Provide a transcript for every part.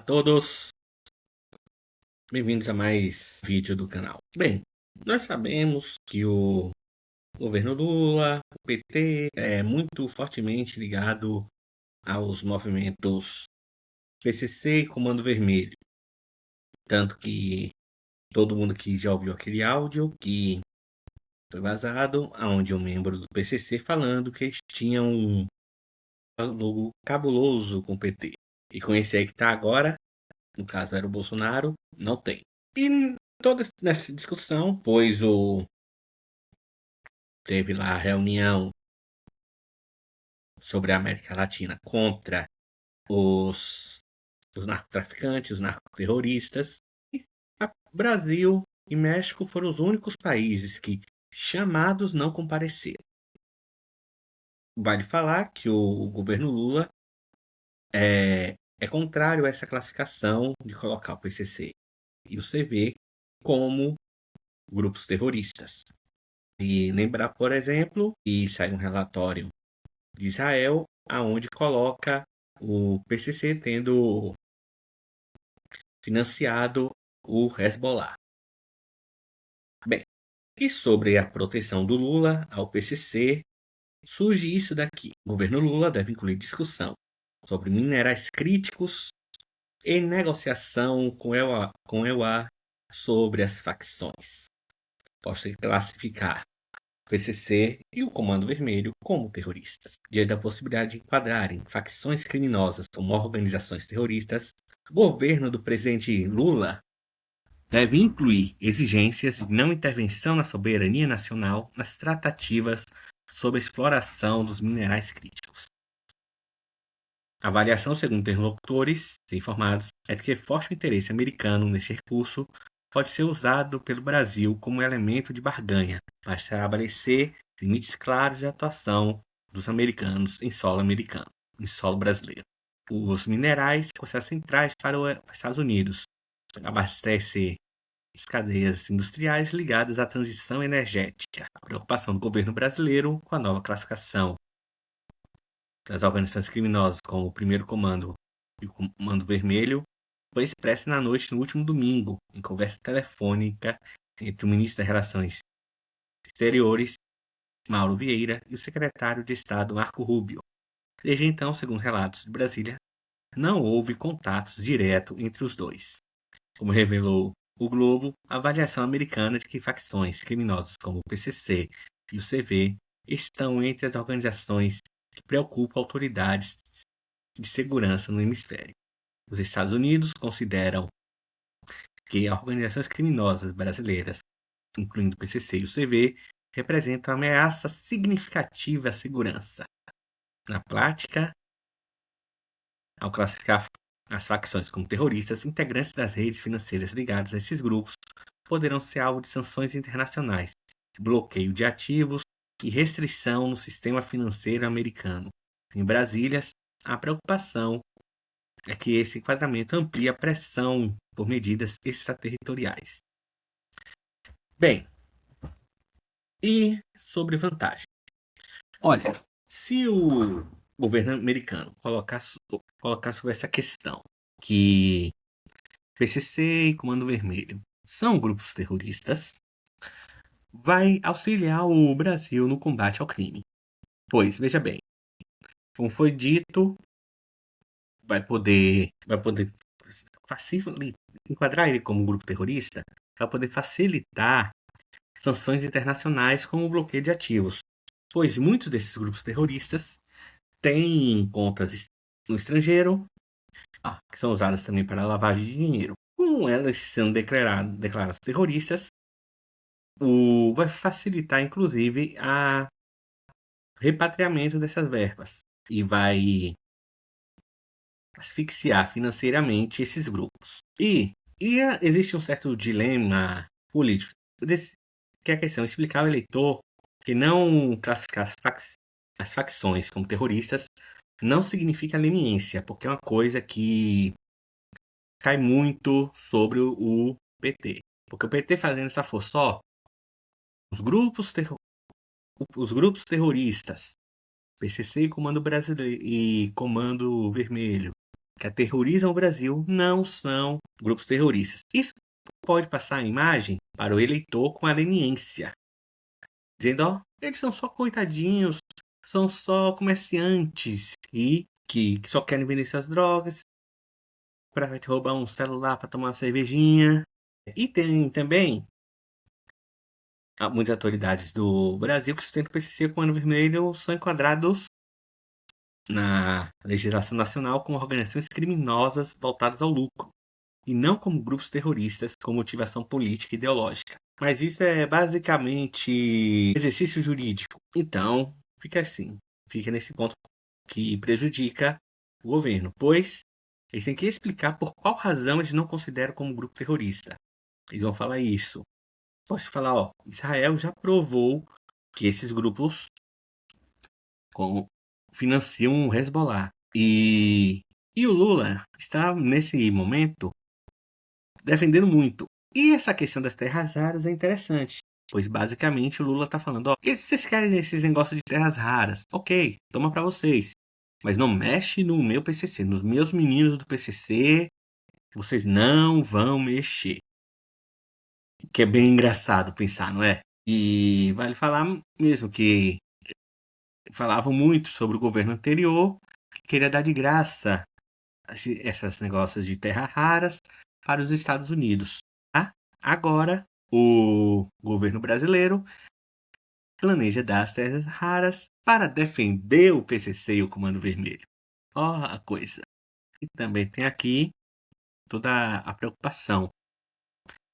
todos, bem-vindos a mais vídeo do canal. Bem, nós sabemos que o governo Lula, o PT, é muito fortemente ligado aos movimentos PCC e Comando Vermelho. Tanto que todo mundo que já ouviu aquele áudio que foi vazado, onde um membro do PCC falando que eles tinham um logo cabuloso com o PT. E com esse aí que tá agora, no caso era o Bolsonaro, não tem. E toda nessa discussão, pois teve lá a reunião sobre a América Latina contra os narcotraficantes, os narcoterroristas. E Brasil e México foram os únicos países que, chamados, não compareceram. Vale falar que o governo Lula é contrário a essa classificação de colocar o PCC e o CV como grupos terroristas. E lembrar, por exemplo, que sai um relatório de Israel, aonde coloca o PCC tendo financiado o Hezbollah. Bem, e sobre a proteção do Lula ao PCC, surge isso daqui. O governo Lula deve incluir discussão sobre minerais críticos e negociação com EUA sobre as facções. Pode classificar o PCC e o Comando Vermelho como terroristas. Diante da possibilidade de enquadrarem facções criminosas como organizações terroristas, o governo do presidente Lula deve incluir exigências de não intervenção na soberania nacional nas tratativas sobre a exploração dos minerais críticos. A avaliação, segundo interlocutores informados, é que forte interesse americano nesse recurso pode ser usado pelo Brasil como elemento de barganha para estabelecer limites claros de atuação dos americanos em solo brasileiro. Os minerais são centrais para os Estados Unidos, abastecem as cadeias industriais ligadas à transição energética. A preocupação do governo brasileiro com a nova classificação das organizações criminosas, como o Primeiro Comando e o Comando Vermelho, foi expressa na noite do último domingo, em conversa telefônica entre o ministro das Relações Exteriores, Mauro Vieira, e o secretário de Estado, Marco Rubio. Desde então, segundo relatos de Brasília, não houve contatos diretos entre os dois. Como revelou o Globo, a avaliação americana de que facções criminosas como o PCC e o CV estão entre as organizações que preocupam autoridades de segurança no hemisfério. Os Estados Unidos consideram que organizações criminosas brasileiras, incluindo o PCC e o CV, representam ameaça significativa à segurança. Na prática, ao classificar as facções como terroristas, integrantes das redes financeiras ligadas a esses grupos poderão ser alvo de sanções internacionais, bloqueio de ativos e restrição no sistema financeiro americano. Em Brasília, a preocupação é que esse enquadramento amplie a pressão por medidas extraterritoriais. Bem, e sobre vantagem? Olha, se o governo americano colocar sobre essa questão que PCC e Comando Vermelho são grupos terroristas, vai auxiliar o Brasil no combate ao crime. Pois, veja bem, como foi dito, vai poder enquadrar ele como grupo terrorista, vai poder facilitar sanções internacionais como o bloqueio de ativos, pois muitos desses grupos terroristas têm contas no estrangeiro, que são usadas também para lavagem de dinheiro. Com elas sendo declaradas terroristas, vai facilitar, inclusive, o repatriamento dessas verbas e vai asfixiar financeiramente esses grupos. E existe um certo dilema político, que é a questão de explicar ao eleitor que não classificar as facções como terroristas não significa leniência, porque é uma coisa que cai muito sobre o PT. Porque o PT fazendo essa força só, os grupos terroristas, PCC e Comando Brasileiro e Comando Vermelho, que aterrorizam o Brasil não são grupos terroristas. Isso pode passar a imagem para o eleitor com a leniência, dizendo, ó, eles são só coitadinhos, são só comerciantes e que só querem vender suas drogas para te roubar um celular para tomar uma cervejinha. E tem também muitas autoridades do Brasil que sustentam o PCC com o Ano Vermelho são enquadrados na legislação nacional como organizações criminosas voltadas ao lucro e não como grupos terroristas com motivação política e ideológica. Mas isso é basicamente exercício jurídico. Então, fica nesse ponto que prejudica o governo, pois eles têm que explicar por qual razão eles não consideram como grupo terrorista. Eles vão falar isso. Posso falar, ó, Israel já provou que esses grupos financiam o Hezbollah. E o Lula está, nesse momento, defendendo muito. E essa questão das terras raras é interessante, pois basicamente o Lula está falando, ó, vocês querem esses negócios de terras raras, ok, toma para vocês. Mas não mexe no meu PCC, nos meus meninos do PCC, vocês não vão mexer. Que é bem engraçado pensar, não é? E vale falar mesmo que falavam muito sobre o governo anterior, que queria dar de graça esses negócios de terras raras para os Estados Unidos. Tá? Agora, o governo brasileiro planeja dar as terras raras para defender o PCC e o Comando Vermelho. Ó a coisa. E também tem aqui toda a preocupação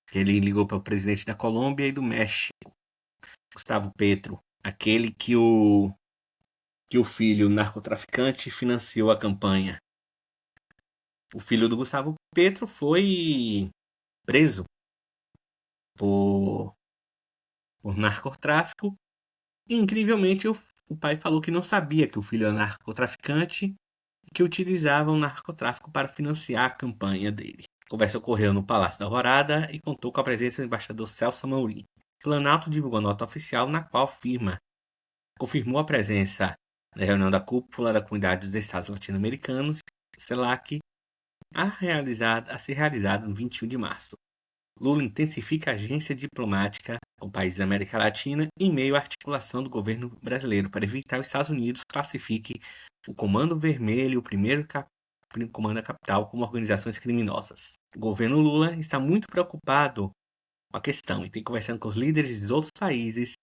que ele ligou para o presidente da Colômbia e do México, Gustavo Petro, aquele que o filho narcotraficante financiou a campanha. O filho do Gustavo Petro foi preso por narcotráfico. E, incrivelmente, o pai falou que não sabia que o filho era narcotraficante e que utilizava o narcotráfico para financiar a campanha dele. A conversa ocorreu no Palácio da Alvorada e contou com a presença do embaixador Celso Amorim. Planalto divulgou nota oficial na qual confirmou a presença na reunião da cúpula da Comunidade dos Estados Latino-Americanos, CELAC, a ser realizada no 21 de março. Lula intensifica a agência diplomática com países da América Latina em meio à articulação do governo brasileiro para evitar que os Estados Unidos classifiquem o Comando Vermelho e o primeiro Comando da Capital como organizações criminosas. O governo Lula está muito preocupado com a questão e tem conversado com os líderes de outros países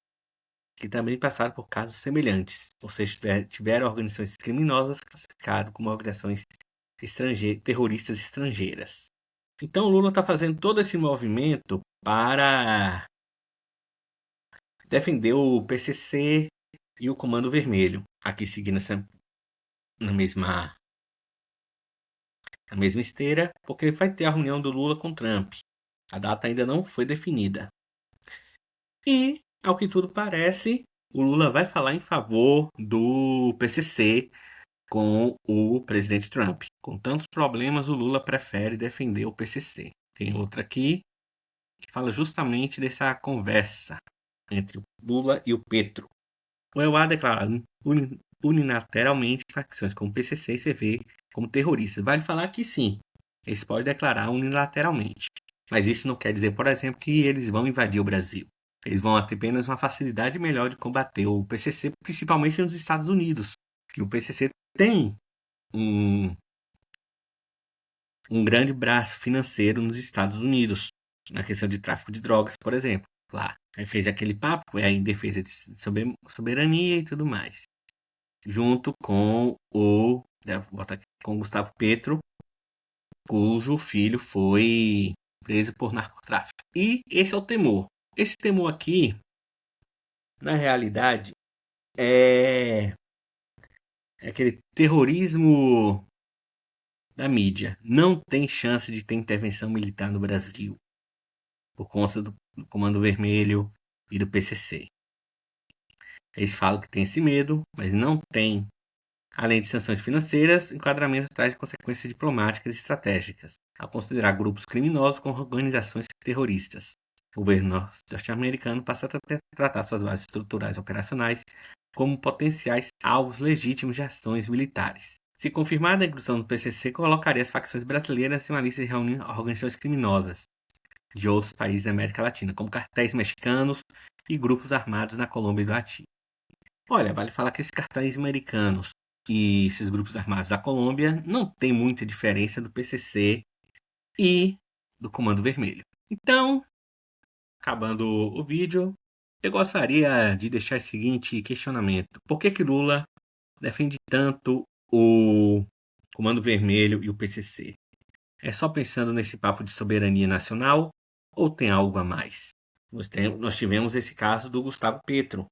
que também passaram por casos semelhantes, ou seja, tiveram organizações criminosas classificadas como organizações terroristas estrangeiras. Então o Lula está fazendo todo esse movimento para defender o PCC e o Comando Vermelho, aqui seguindo na mesma esteira, porque vai ter a reunião do Lula com Trump. A data ainda não foi definida. E, ao que tudo parece, o Lula vai falar em favor do PCC com o presidente Trump. Com tantos problemas, o Lula prefere defender o PCC. Tem outra aqui que fala justamente dessa conversa entre o Lula e o Petro. O EUA declara unilateralmente facções como PCC e CV como terroristas. Vale falar que sim, eles podem declarar unilateralmente. Mas isso não quer dizer, por exemplo, que eles vão invadir o Brasil. Eles vão ter apenas uma facilidade melhor de combater o PCC, principalmente nos Estados Unidos. Que o PCC tem um grande braço financeiro nos Estados Unidos, na questão de tráfico de drogas, por exemplo. Lá. Aí fez aquele papo, em defesa de soberania e tudo mais. Junto com com Gustavo Petro, cujo filho foi preso por narcotráfico. E esse é o temor. Esse temor aqui, na realidade, é aquele terrorismo da mídia. Não tem chance de ter intervenção militar no Brasil por conta do Comando Vermelho e do PCC. Eles falam que tem esse medo, mas não tem. Além de sanções financeiras, o enquadramento traz consequências diplomáticas e estratégicas, ao considerar grupos criminosos como organizações terroristas. O governo norte-americano passa a tratar suas bases estruturais e operacionais como potenciais alvos legítimos de ações militares. Se confirmada a inclusão do PCC, colocaria as facções brasileiras em uma lista de organizações criminosas de outros países da América Latina, como cartéis mexicanos e grupos armados na Colômbia e do Haiti. Olha, vale falar que esses cartéis americanos e esses grupos armados da Colômbia não tem muita diferença do PCC e do Comando Vermelho. Então, acabando o vídeo, eu gostaria de deixar o seguinte questionamento: por que Lula defende tanto o Comando Vermelho e o PCC? É só pensando nesse papo de soberania nacional ou tem algo a mais? Nós tivemos esse caso do Gustavo Petro,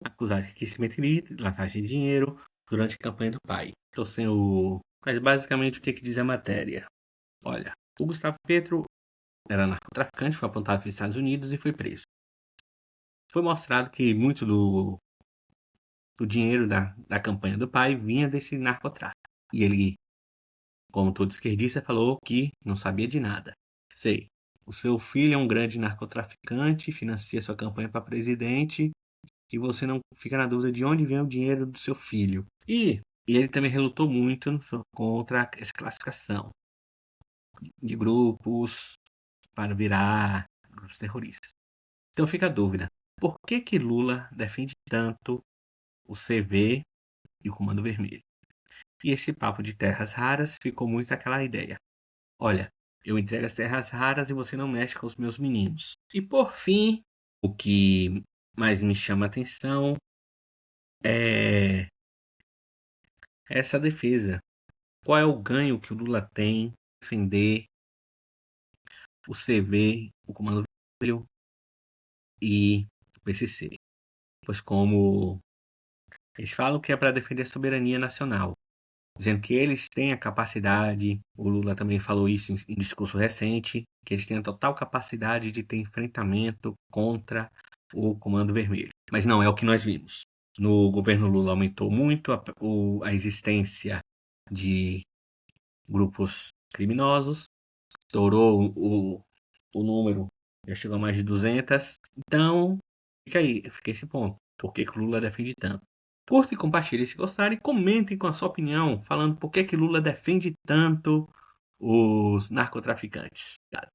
acusado de enriquecimento ilícito, lavagem de dinheiro durante a campanha do pai. Estou sem o... Mas basicamente o que diz a matéria? Olha, o Gustavo Petro era narcotraficante, foi apontado pelos Estados Unidos e foi preso. Foi mostrado que muito do dinheiro da campanha do pai vinha desse narcotráfico. E ele, como todo esquerdista, falou que não sabia de nada. Sei, o seu filho é um grande narcotraficante, financia sua campanha para presidente e você não fica na dúvida de onde vem o dinheiro do seu filho. E ele também relutou muito contra essa classificação de grupos para virar grupos terroristas. Então fica a dúvida, por que Lula defende tanto o CV e o Comando Vermelho? E esse papo de terras raras ficou muito aquela ideia. Olha, eu entrego as terras raras e você não mexe com os meus meninos. E por fim, o que mais me chama a atenção é essa defesa. Qual é o ganho que o Lula tem defender o CV, o Comando Vermelho e o PCC? Pois como eles falam que é para defender a soberania nacional, dizendo que eles têm a capacidade, o Lula também falou isso em discurso recente, que eles têm a total capacidade de ter enfrentamento contra o Comando Vermelho. Mas não é o que nós vimos. No governo Lula aumentou muito a existência de grupos criminosos, estourou o número, já chegou a mais de 200. Então, fica esse ponto. Por que o Lula defende tanto? Curta e compartilhe se gostarem. Comentem com a sua opinião, falando por que Lula defende tanto os narcotraficantes. Obrigado.